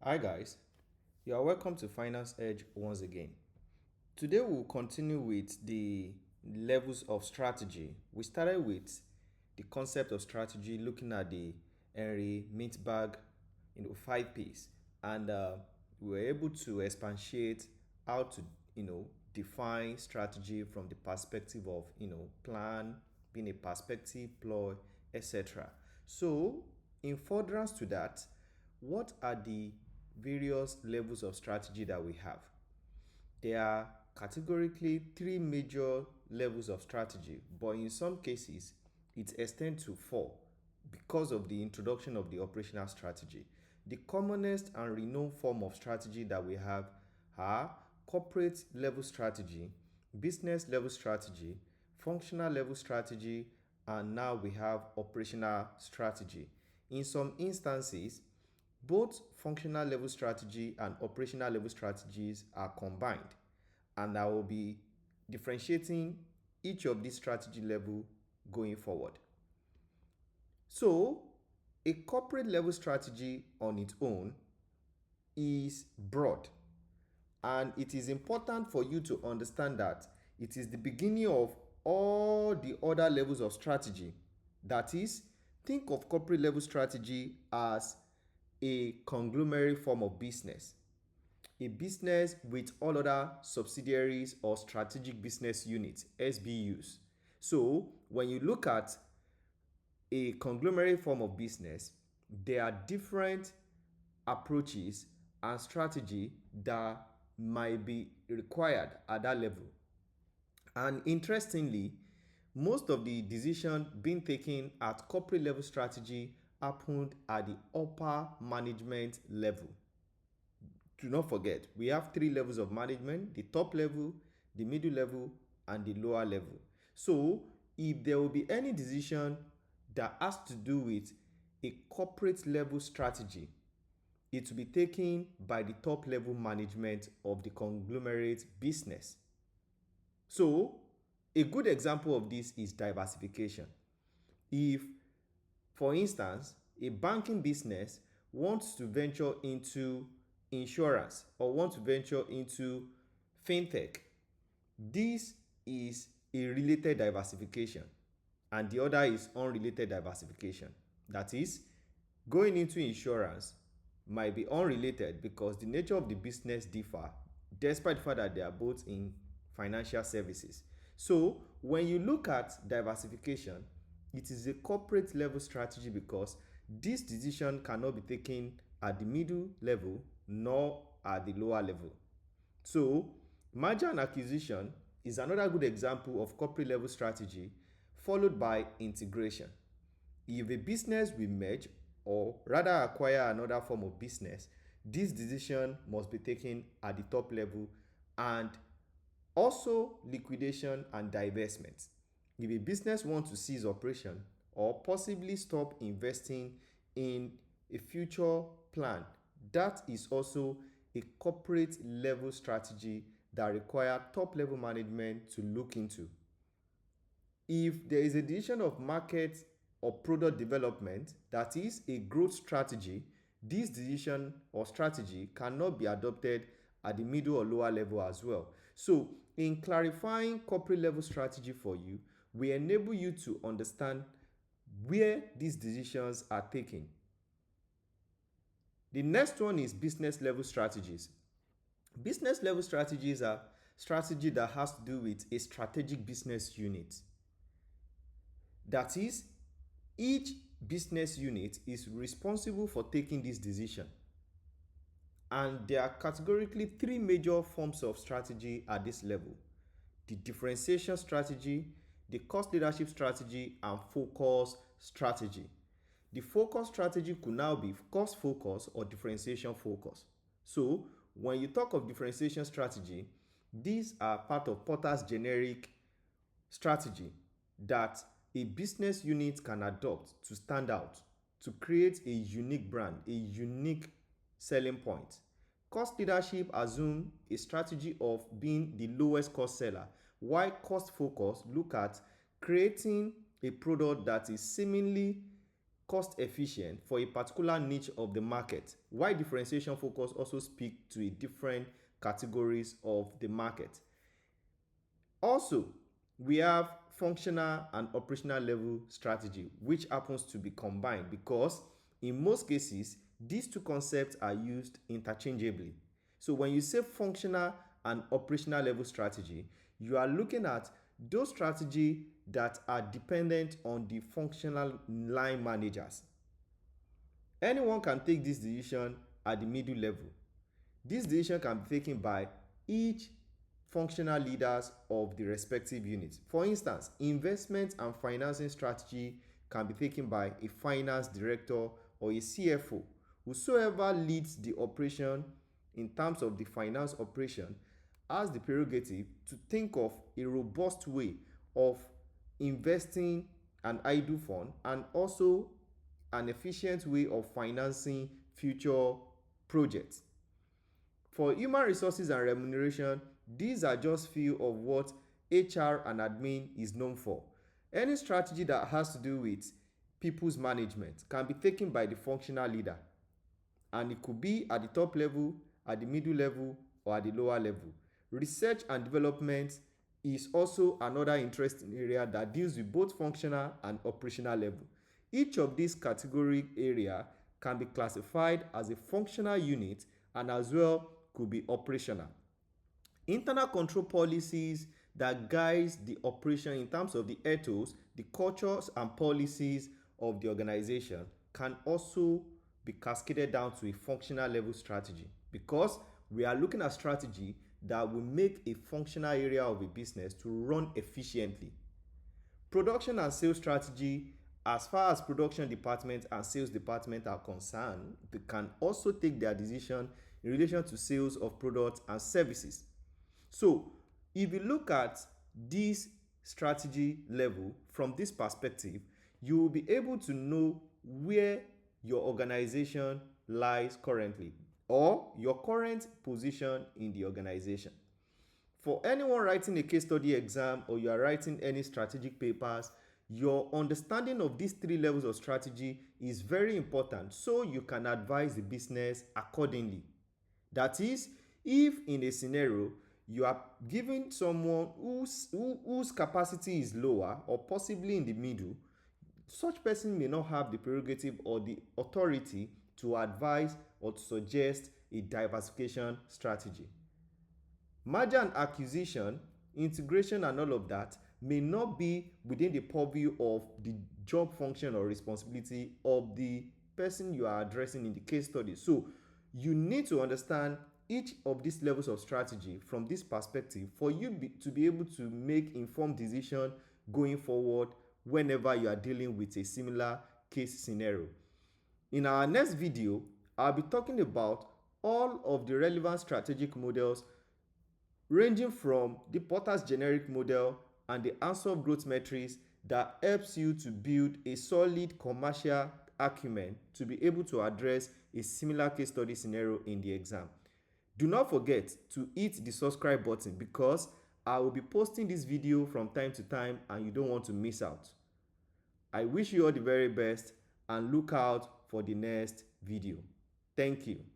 Hi guys, you are welcome to Finance Edge once again. Today we'll continue with the levels of strategy. We started with the concept of strategy looking at the Henry Mintzberg 5 P's, and we were able to expatiate how to define strategy from the perspective of plan, being a perspective, ploy, etc. So in furtherance to that, what are the various levels of strategy that we have? There are categorically three major levels of strategy, but in some cases it extends to four because of the introduction of the operational strategy. The commonest and renowned form of strategy that we have are corporate level strategy, business level strategy, functional level strategy, and now we have operational strategy. In some instances, both functional level strategy and operational level strategies are combined, and I will be differentiating each of these strategy level going forward. So, a corporate level strategy on its own is broad, and it is important for you to understand that it is the beginning of all the other levels of strategy. That is, think of corporate level strategy as a conglomerate form of business, a business with all other subsidiaries or strategic business units, SBUs. So when you look at a conglomerate form of business, there are different approaches and strategy that might be required at that level. And interestingly, most of the decision being taken at corporate level strategy happened at the upper management level. Do not forget, we have three levels of management: the top level, the middle level, and the lower level. So if there will be any decision that has to do with a corporate level strategy, it will be taken by the top level management of the conglomerate business. So a good example of this is diversification. If, for instance, a banking business wants to venture into insurance or wants to venture into fintech, this is a related diversification, and the other is unrelated diversification. That is, going into insurance might be unrelated because the nature of the business differ despite the fact that they are both in financial services. So when you look at diversification, it is a corporate level strategy because this decision cannot be taken at the middle level nor at the lower level. So merger and acquisition is another good example of corporate level strategy, followed by integration. If a business will merge or rather acquire another form of business, this decision must be taken at the top level, and also liquidation and divestment. If a business wants to cease operation or possibly stop investing in a future plan, that is also a corporate level strategy that require top level management to look into. If there is a decision of market or product development, that is a growth strategy, this decision or strategy cannot be adopted at the middle or lower level as well. So in clarifying corporate level strategy for you, we enable you to understand where these decisions are taken. The next one is business level strategies. Business level strategies are strategy that has to do with a strategic business unit. That is, each business unit is responsible for taking this decision. And there are categorically three major forms of strategy at this level: the differentiation strategy, the cost leadership strategy, and focus strategy. The focus strategy could now be cost focus or differentiation focus. So when you talk of differentiation strategy, these are part of Porter's generic strategy that a business unit can adopt to stand out, to create a unique brand, a unique selling point. Cost leadership assumes a strategy of being the lowest cost seller, while cost focus look at creating a product that is seemingly cost efficient for a particular niche of the market, while differentiation focus also speak to a different categories of the market. Also, we have functional and operational level strategy, which happens to be combined because in most cases, these two concepts are used interchangeably. So when you say functional and operational level strategy, you are looking at those strategies that are dependent on the functional line managers. Anyone can take this decision at the middle level. This decision can be taken by each functional leaders of the respective units. For instance, investment and financing strategy can be taken by a finance director or a CFO. Whosoever leads the operation in terms of the finance operation has the prerogative to think of a robust way of investing an idle fund and also an efficient way of financing future projects. For human resources and remuneration, these are just few of what HR and admin is known for. Any strategy that has to do with people's management can be taken by the functional leader, and it could be at the top level, at the middle level, or at the lower level. Research and development is also another interesting area that deals with both functional and operational level. Each of these category area can be classified as a functional unit and as well could be operational. Internal control policies that guides the operation in terms of the ethos, the cultures and policies of the organization can also be cascaded down to a functional level strategy, because we are looking at strategy that will make a functional area of a business to run efficiently. Production and sales strategy, as far as production department and sales department are concerned, they can also take their decision in relation to sales of products and services. So if you look at this strategy level from this perspective, you will be able to know where your organization lies currently or your current position in the organization. For anyone writing a case study exam or you are writing any strategic papers, your understanding of these three levels of strategy is very important so you can advise the business accordingly. That is, if in a scenario you are giving someone whose capacity is lower or possibly in the middle, such person may not have the prerogative or the authority to advise or to suggest a diversification strategy. Merger and acquisition, integration and all of that may not be within the purview of the job function or responsibility of the person you are addressing in the case study. So you need to understand each of these levels of strategy from this perspective for you to be able to make informed decision going forward whenever you are dealing with a similar case scenario. In our next video, I'll be talking about all of the relevant strategic models ranging from the Porter's generic model and the answer growth metrics that helps you to build a solid commercial acumen to be able to address a similar case study scenario in the exam. Do not forget to hit the subscribe button because I will be posting this video from time to time and you don't want to miss out. I wish you all the very best and look out for the next video. Thank you.